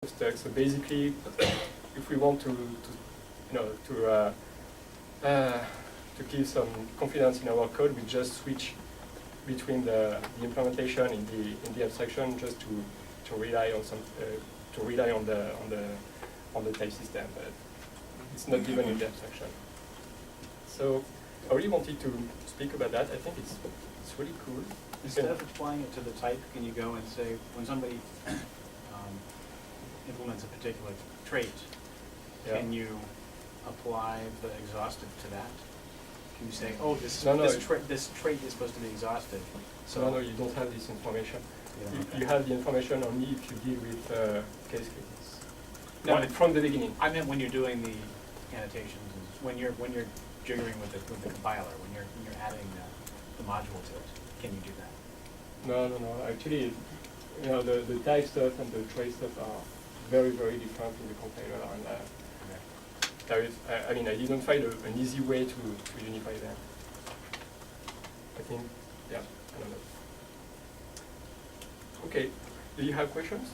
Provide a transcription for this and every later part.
stuck. So basically, if we want to give some confidence in our code, we just switch between the implementation in the abstraction, just to rely on the type system, but it's not given in the abstraction. So I really wanted to speak about that. I think it's really cool. Instead of applying it to the type, can you go and say, when somebody implements a particular trait, can you apply the exhaustive to that? Can you say, oh, this trait is supposed to be exhaustive? So no, you don't have this information. You have the information only if you deal with case cases. No, from the beginning. I meant when you're doing the annotations, when you're jiggering with the compiler, when you're adding the module to it. Can you do that? No. Actually, the type stuff and the trait stuff are very, very different in the compiler. And there is, I didn't find an easy way to unify them. I think, I don't know. Okay, do you have questions?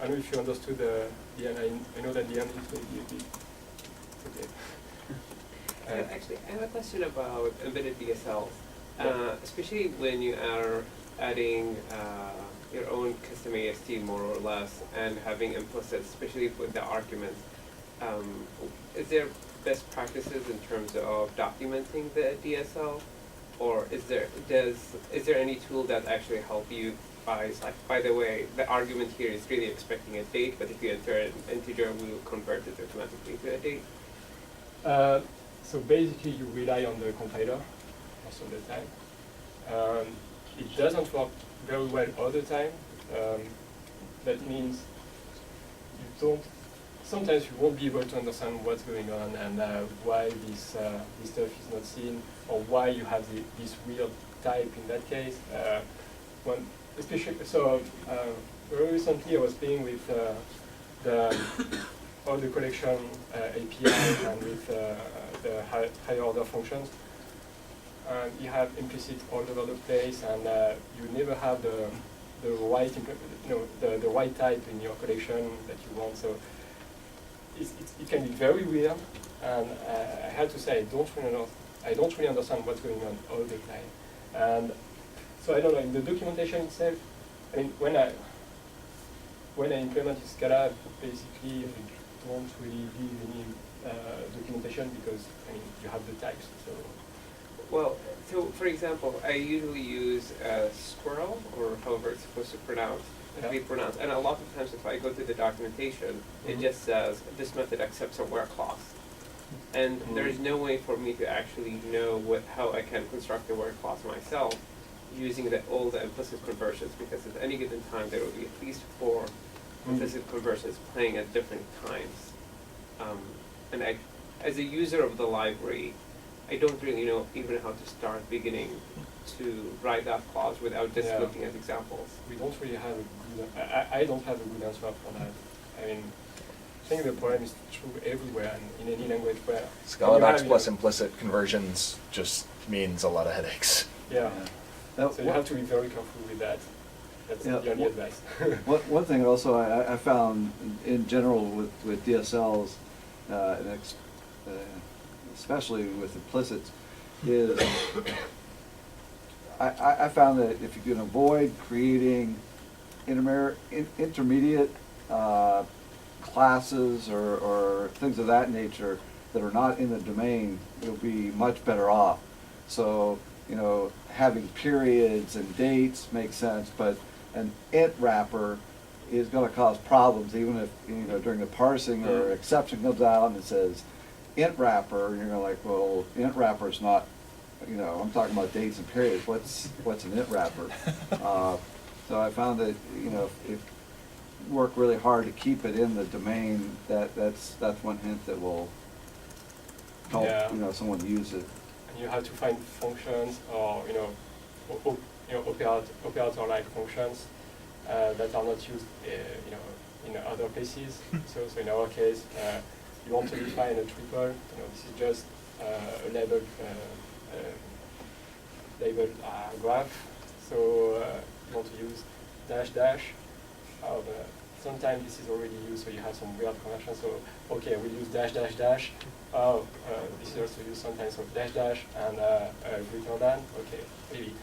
I don't know if you understood the end. I know that the end is going to be a bit. Okay. Actually, I have a question about embedded DSLs, especially when you are adding your own custom AST more or less and having implicit, especially with the arguments. Is there best practices in terms of documenting the DSL, or is there any tool that actually help you by the way, the argument here is really expecting a date, but if you enter an integer, we will convert it automatically to a date? So basically, you rely on the compiler most of the time. It doesn't work very well all the time. That means you don't. Sometimes you won't be able to understand what's going on and why this stuff is not seen, or why you have this weird type in that case. Very recently I was playing with all the collection API and with the higher order functions. And you have implicit all over the place, and you never have the right type in your collection that you want. So it can be very weird, and I had to say I don't really understand what's going on all the time. And so I don't know, in the documentation itself, when I implement Scala, basically I don't really give any documentation because you have the types. Well, so for example, I usually use squirrel, or however it's supposed to be pronounced. And a lot of times if I go to the documentation, it just says, this method accepts a where clause. And there is no way for me to actually know how I can construct a where clause myself using all the implicit conversions, because at any given time there will be at least 4 implicit conversions playing at different times. And as a user of the library, I don't really know even how to start beginning to write that clause without just looking at examples. We don't really have a good, I don't have a good answer for that. I think the problem is true everywhere and in any language where Scala docs plus implicit conversions just means a lot of headaches. Yeah. So you have to be very careful with that. That's the only advice. One thing also I found in general with DSLs, especially with implicits, is I found that if you can avoid creating intermediate classes or things of that nature that are not in the domain, you'll be much better off. So, having periods and dates makes sense, but an int wrapper is going to cause problems, even if, during the parsing or exception comes out and it says int wrapper, and you're going to like, well, int wrapper is not, I'm talking about dates and periods. What's an int wrapper? So I found that, if work really hard to keep it in the domain, that's one hint that will help, someone use it. And you have to find functions or, operator-like functions that are not used, in other places. So in our case, you want to define a triple. This is just a labeled graph. So you want to use dash dash. sometimes this is already used, so you have some weird conversion. So okay, we use dash dash dash. Oh, this is also used sometimes. So dash dash and greater than. Okay, maybe.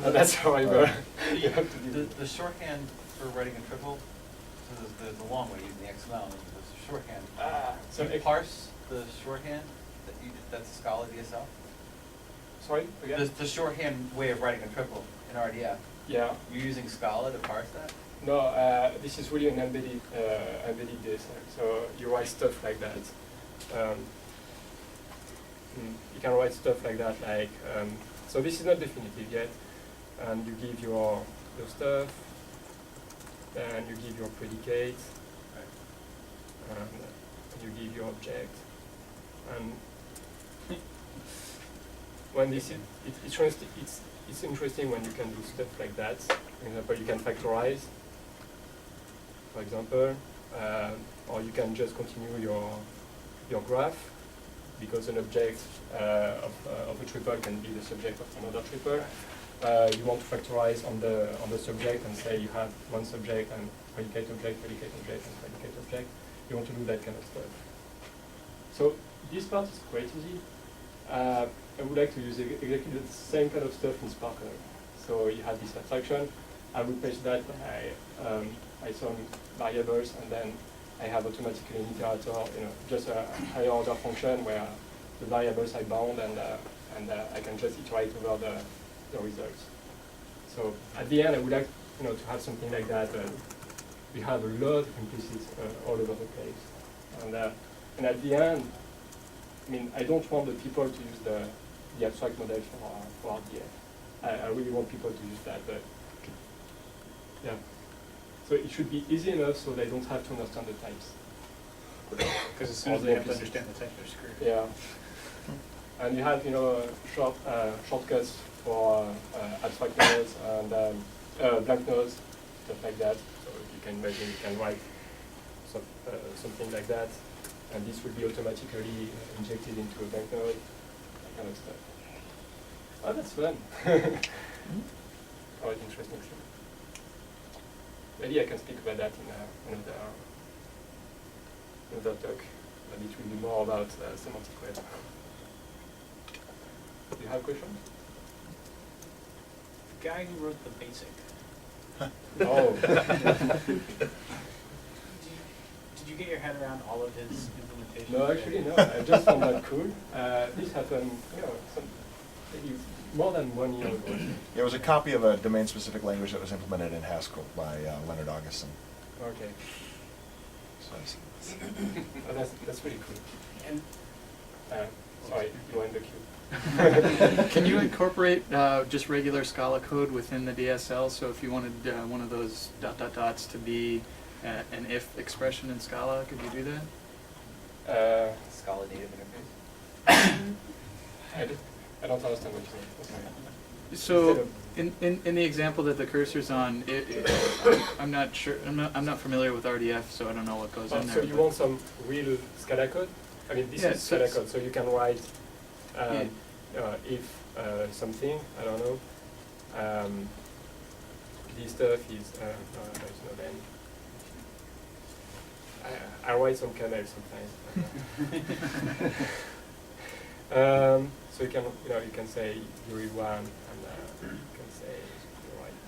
So that's horrible. You have to do The shorthand for writing a triple, so there's the long way using the XML, and there's the shorthand. so So you parse the shorthand, that's a Scala DSL? sorry again. The shorthand way of writing a triple in RDF, Yeah. you're using Scala to parse that? No, this is really an embedded DSL. So you write stuff like that. You can write stuff like that, like so. This is not definitive yet, and you give your stuff, then you give your predicate, and you give your object, and when this is, it's interesting when you can do stuff like that. For example, you can factorize, for example, or you can just continue your graph, because an object of a triple can be the subject of another triple. You want to factorize on the subject and say you have one subject and predicate object, and predicate object. You want to do that kind of stuff. So this part is quite easy. I would like to use exactly the same kind of stuff in Sparkle. So you have this abstraction. I replace that by some variables, and then I have automatically an iterator, just a higher order function where the variables are bound, and I can just iterate over the results. So at the end, I would like to have something like that. We have a lot of implicits all over the place, and at the end, I mean, I don't want the people to use the abstract model for RDF. I really want people to use that, but yeah. So it should be easy enough so they don't have to understand the types. Because as soon as they have to understand the type, they're screwed. Yeah. And you have, shortcuts for abstract nodes and blank nodes, stuff like that. So you can imagine you can write something like that, and this will be automatically injected into a blank node, that kind of stuff. Oh, that's fun. Quite interesting thing. Maybe I can speak about that in another talk, but it will be more about semantic web. Do you have questions? The guy who wrote the basic, Oh. did you get your head around all of his implementation? No, actually, no. I just found that cool. This happened, maybe more than 1 year ago. It was a copy of a domain-specific language that was implemented in Haskell by Leonard Augustin. Okay. So Oh, that's really cool. And Sorry, you are in the queue. Can you incorporate just regular Scala code within the DSL? So if you wanted one of those ... to be an if expression in Scala, could you do that? Scala native interface? I don't understand what you mean. So in the example that the cursor's on, I'm not sure. I'm not familiar with RDF, so I don't know what goes in there. So you want some real Scala code? I mean, this is Scala code, so you can write if something, I don't know. This stuff is there's no name. I write some camel sometimes. So you can say you read one, and you can say you write.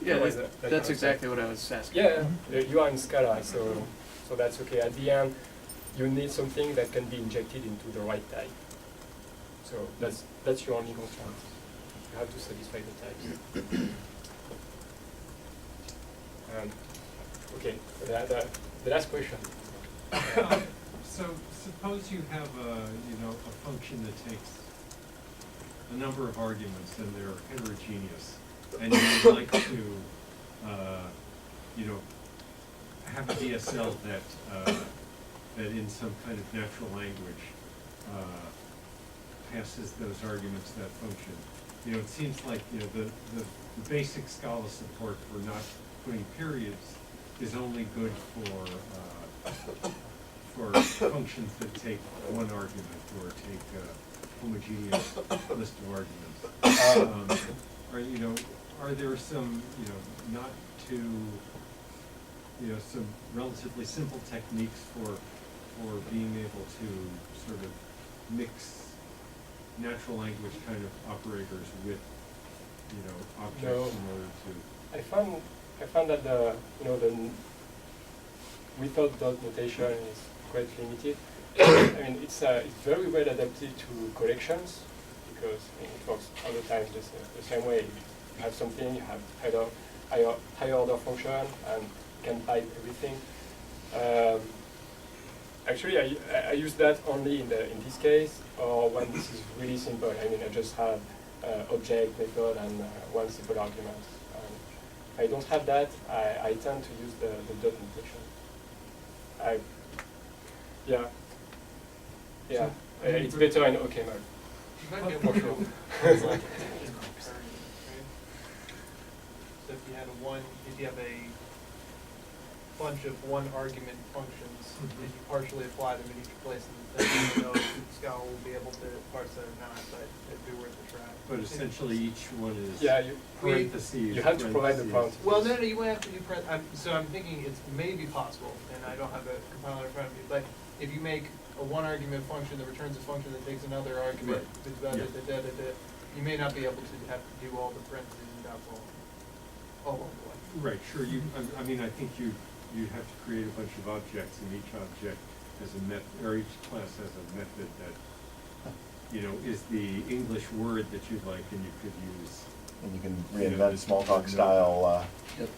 Yeah, that's exactly what I was asking. Yeah, you are in Scala, so that's okay. At the end, you need something that can be injected into the right type. So that's your only constraint. You have to satisfy the types. Okay, the last question. So suppose you have a function that takes a number of arguments and they're heterogeneous, and you'd like to have a DSL that in some kind of natural language passes those arguments to that function. It seems like the basic Scala support for not putting periods is only good for functions that take one argument or take a homogeneous list of arguments. Are there some not too you know, some relatively simple techniques for being able to sort of mix natural language kind of operators with, you know, objects in order to. I found that without dot notation is quite limited. I mean, it's very well adapted to collections because it works all the time the same way. You have something, you have higher order function, and you can pipe everything. Actually, I use that only in this case, or when this is really simple. I mean, I just have object, method, and one simple argument. I don't have that. I tend to use the dot notation. It's better in OK mode. You might be able to translate it in recurring, right? So if you have a bunch of one argument functions, and you partially apply them in each place in the thing, you know if Scala will be able to parse that or not, but it'd be worth a try. But essentially, each one is You parentheses. have to provide the parentheses. Well, no, you won't have to do so I'm thinking it's maybe possible, and I don't have a compiler in front of me, but if you make a one argument function that returns a function that takes another argument, you may not be able to have to do all the parentheses and dots all along the way. Right, sure. I mean, I think you have to create a bunch of objects, and each object has a method, or each class has a method that, you know, is the English word that you'd like, and you could use. And you can reinvent small talk style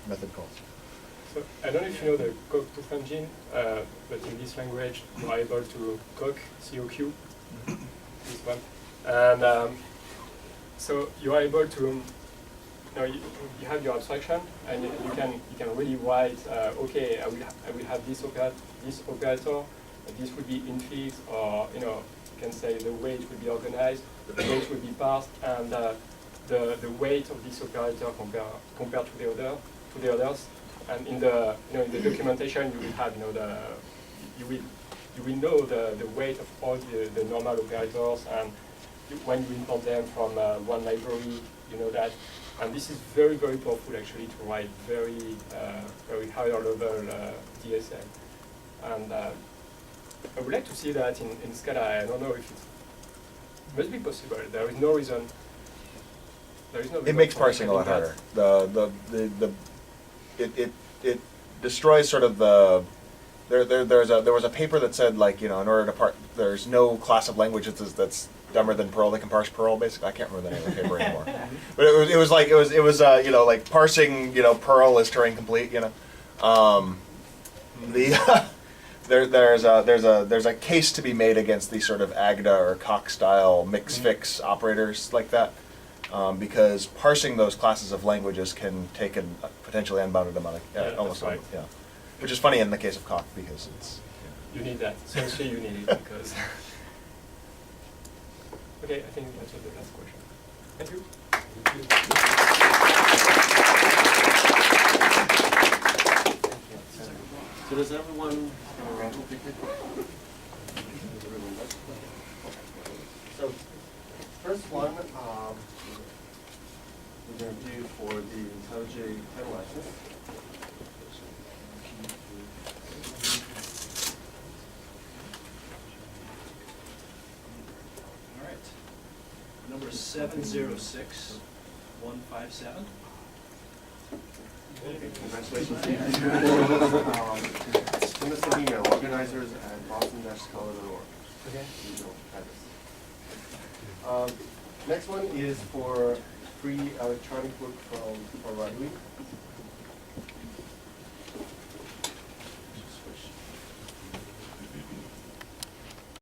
method calls. So I don't know if you know the coq-tooth engine, but in this language you are able to coq, C-O-Q, this one. And so you are able to, you have your abstraction, and you can really write, okay, I will have this operator, this would be infix, or you can say the way it will be organized, the way it will be parsed, and the weight of this operator compared to the others. And in the the documentation you will have you will know the weight of all the normal operators, and when you import them from one library, you know that. And this is very, very powerful actually to write very higher level DSL. And I would like to see that in Scala. I don't know if it must be possible. There is no reason. It makes parsing a lot harder. It destroys sort of the. There was a paper that said, like, in order to parse, there's no class of languages that's dumber than Perl. They can parse Perl, basically. I can't remember the name of the paper anymore. But it was like parsing, Perl is Turing complete, There's a case to be made against these sort of Agda or Coq style mix-fix operators like that, because parsing those classes of languages can take a potentially unbounded amount of almost right. Which is funny in the case of Coq because it's. You need that. Essentially, you need it because. Okay, I think that was the last question. Thank you. So does everyone? So first one, we're going to do for the IntelliJ title license. All right. Number 706157. Congratulations. Timothy Email, organizers at boston-scala.org. Okay. Next one is for free electronic book from Radui.